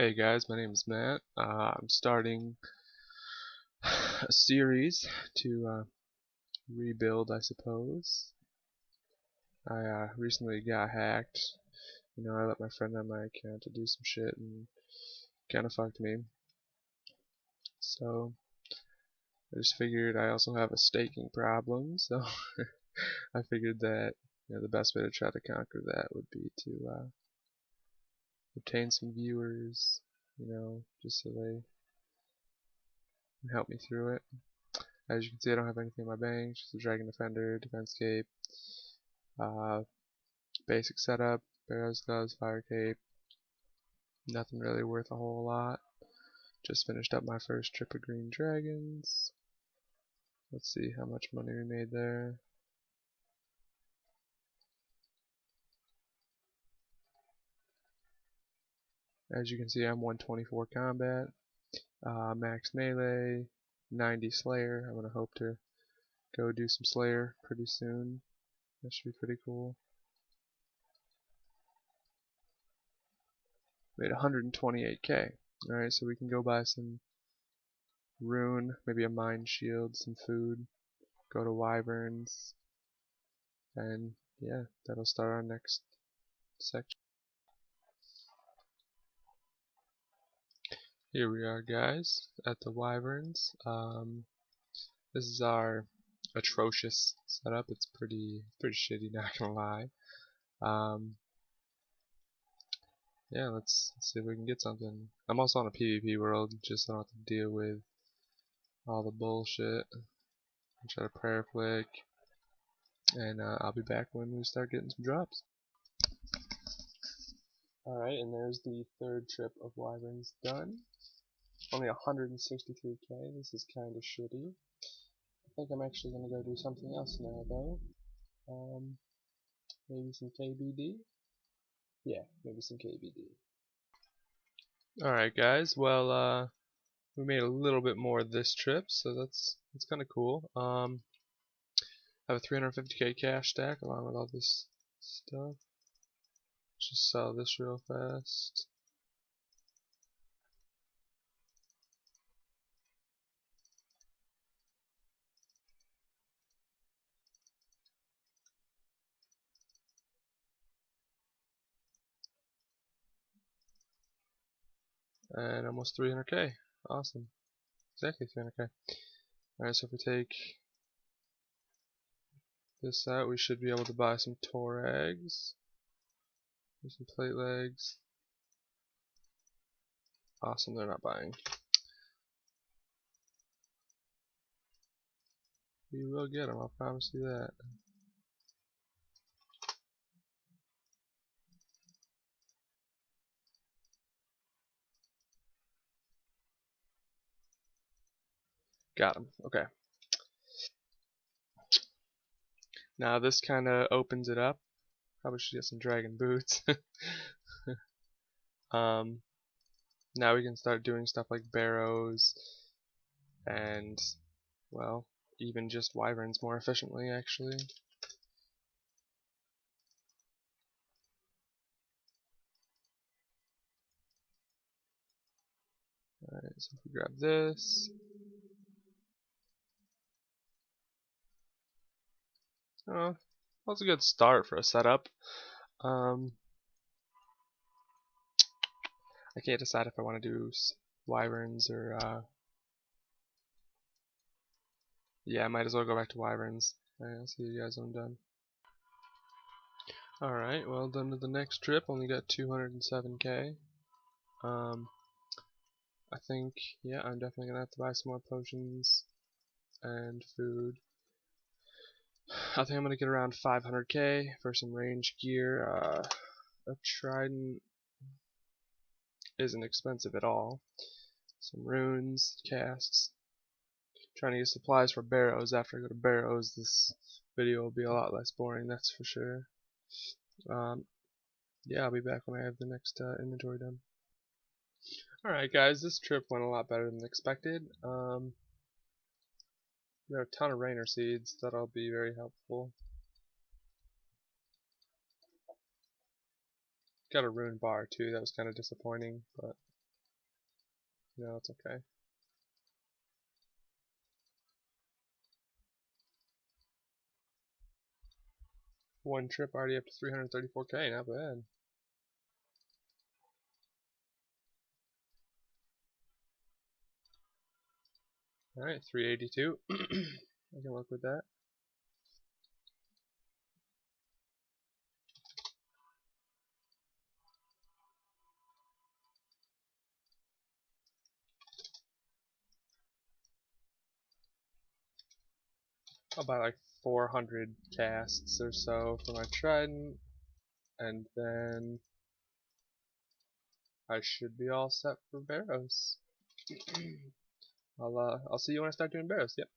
Hey guys, my name is Matt. I'm starting a series to rebuild, I suppose. I recently got hacked. I let my friend on my account to do some shit and kind of fucked me. So I just figured I also have a staking problem, so I figured that the best way to try to conquer that would be to obtain some viewers, just so they can help me through it. As you can see, I don't have anything in my bank, just a Dragon Defender, Defense Cape, uh, basic setup, Barrow's Gloves, Fire Cape, nothing really worth a whole lot. Just finished up my first trip of Green Dragons. Let's see how much money we made there. As you can see, I'm 124 combat, max melee, 90 Slayer. I'm going to hope to go do some Slayer pretty soon. That should be pretty cool. Made 128k. Alright, so we can go buy some rune, maybe a mind shield, some food, go to Wyverns, and yeah, that'll start our next section. Here we are, guys, at the Wyverns. This is our atrocious setup. It's pretty shitty, not gonna lie. Yeah, let's see if we can get something. I'm also on a PvP world, just so I don't have to deal with all the bullshit. I'll try to prayer flick, and I'll be back when we start getting some drops. Alright, and there's the third trip of Wyverns done. Only 163k, this is kinda shitty. I think I'm actually gonna go do something else now though. Maybe some KBD? Yeah, maybe some KBD. Alright guys, well we made a little bit more this trip, so that's kinda cool. I have a 350k cash stack along with all this stuff. Just sell this real fast. And almost 300k. Awesome. Exactly 300k. Alright, so if we take this out, we should be able to buy some Torags. Some plate legs. Awesome, they're not buying. We will get them, I'll promise you that. Got them, okay. Now this kind of opens it up. Probably should get some dragon boots. Now we can start doing stuff like barrows and, well, even just wyverns more efficiently actually. Alright, so if we grab this. Oh, that's a good start for a setup. I can't decide if I want to do wyverns or yeah, I might as well go back to wyverns. Alright, I'll see you guys when I'm done. Alright, well done to the next trip. Only got 207k. I think, yeah, I'm definitely gonna have to buy some more potions and food. I think I'm gonna get around 500k for some range gear. A trident isn't expensive at all. Some runes, casts. Trying to get supplies for barrows. After I go to barrows, this video will be a lot less boring, that's for sure. Yeah, I'll be back when I have the next inventory done. Alright guys, this trip went a lot better than expected. There are a ton of Rainer seeds, that'll be very helpful. Got a rune bar too, that was kind of disappointing, but No, it's okay. One trip already up to 334k, not bad. Alright, 382. I can work with that. I'll buy like 400 casts or so for my trident, and then I should be all set for Barrows. I'll see you when I start doing Barrows. Yep.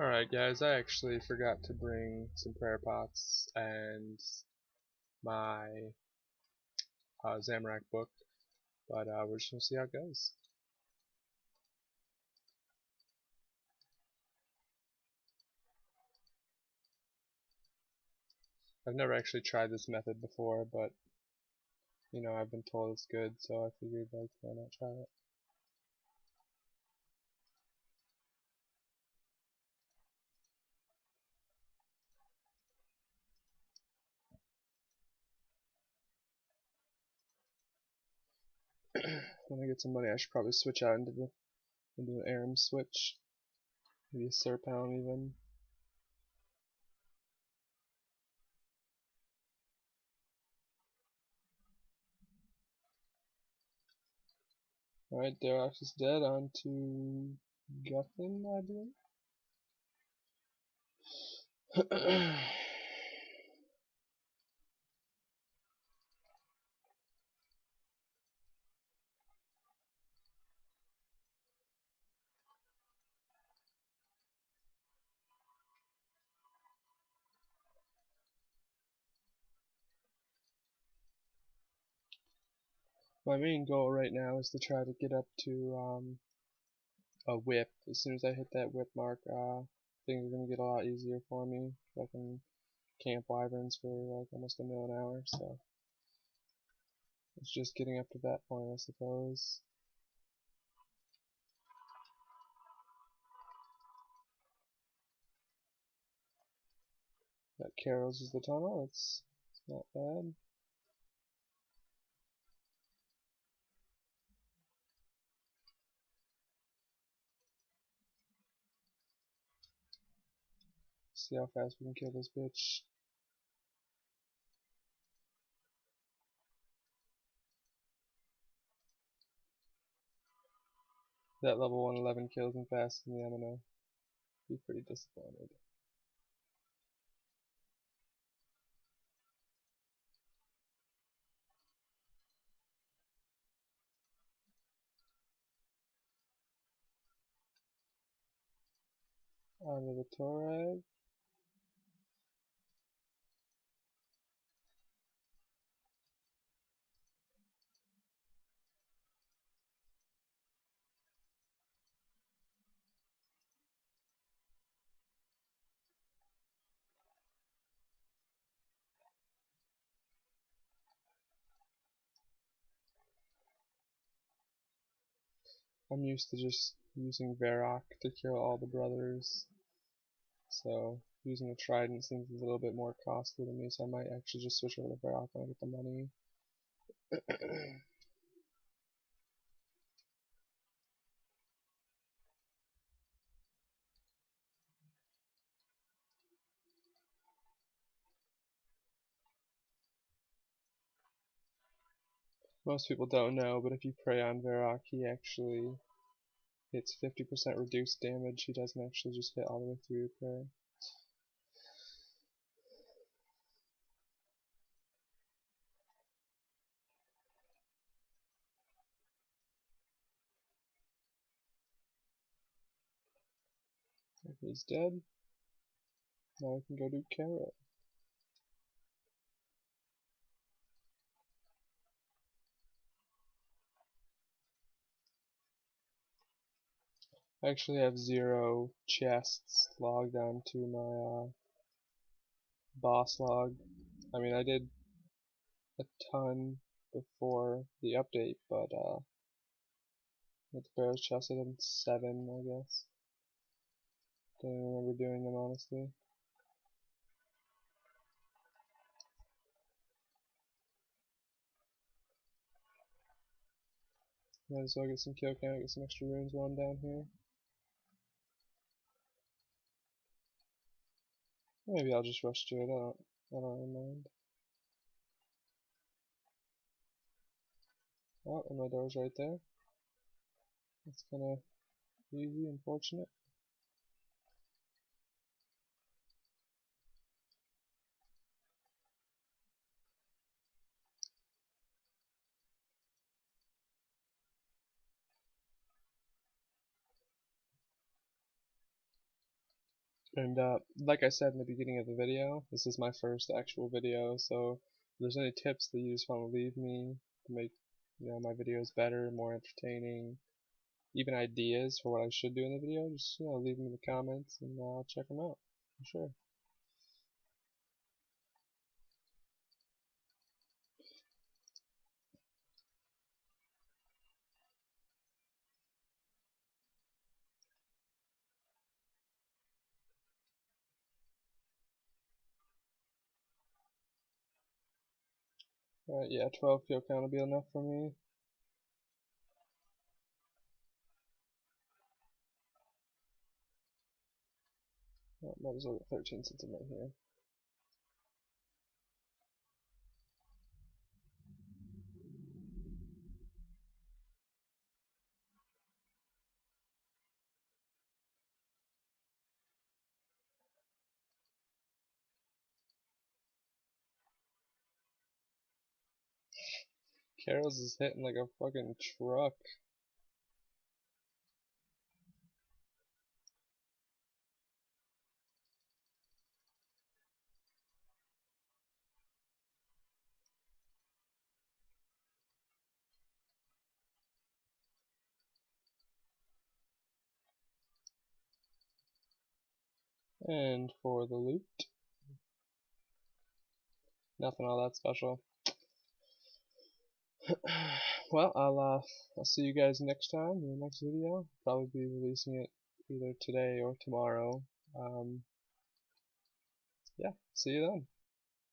Alright guys, I actually forgot to bring some prayer pots and my Zamorak book, but we're just gonna see how it goes. I've never actually tried this method before, but you know, I've been told it's good, so I figured like why not try it. When I get some money, I should probably switch out into an Aram switch, maybe a Serpound even. Alright, Derox is dead. On to Guffin, I believe. My main goal right now is to try to get up to a whip. As soon as I hit that whip mark, things are going to get a lot easier for me. I can camp wyverns for like almost a mil an hour, so it's just getting up to that point, I suppose. That Carol's is the tunnel. It's not bad. See how fast we can kill this bitch. That level 111 kills him faster than me, I'm gonna be pretty disappointed. Onto the Torag. I'm used to just using Varrock to kill all the brothers, so using a trident seems a little bit more costly to me, so I might actually just switch over to Varrock when I get the money. Most people don't know, but if you prey on Varrock, he actually hits 50% reduced damage. He doesn't actually just hit all the way through your prey. If he's dead, now I can go do Carol. I actually have 0 chests logged onto my boss log. I mean, I did a ton before the update, but With the barrels chest, I did 7, I guess. Don't even remember doing them, honestly. Might as well get some kill count, get some extra runes while I'm down here. Maybe I'll just rush to it, I don't really mind. Oh, and my door's right there. That's kinda easy, unfortunate. And like I said in the beginning of the video, this is my first actual video, so if there's any tips that you just want to leave me to make my videos better, more entertaining, even ideas for what I should do in the video, just leave them in the comments and I'll check them out for sure. Alright, yeah, 12 kill count will be enough for me. Oh, might as well get 13 since I'm right here. Carol's is hitting like a fucking truck. And for the loot, nothing all that special. Well, I'll see you guys next time in the next video. Probably be releasing it either today or tomorrow. Yeah, see you then.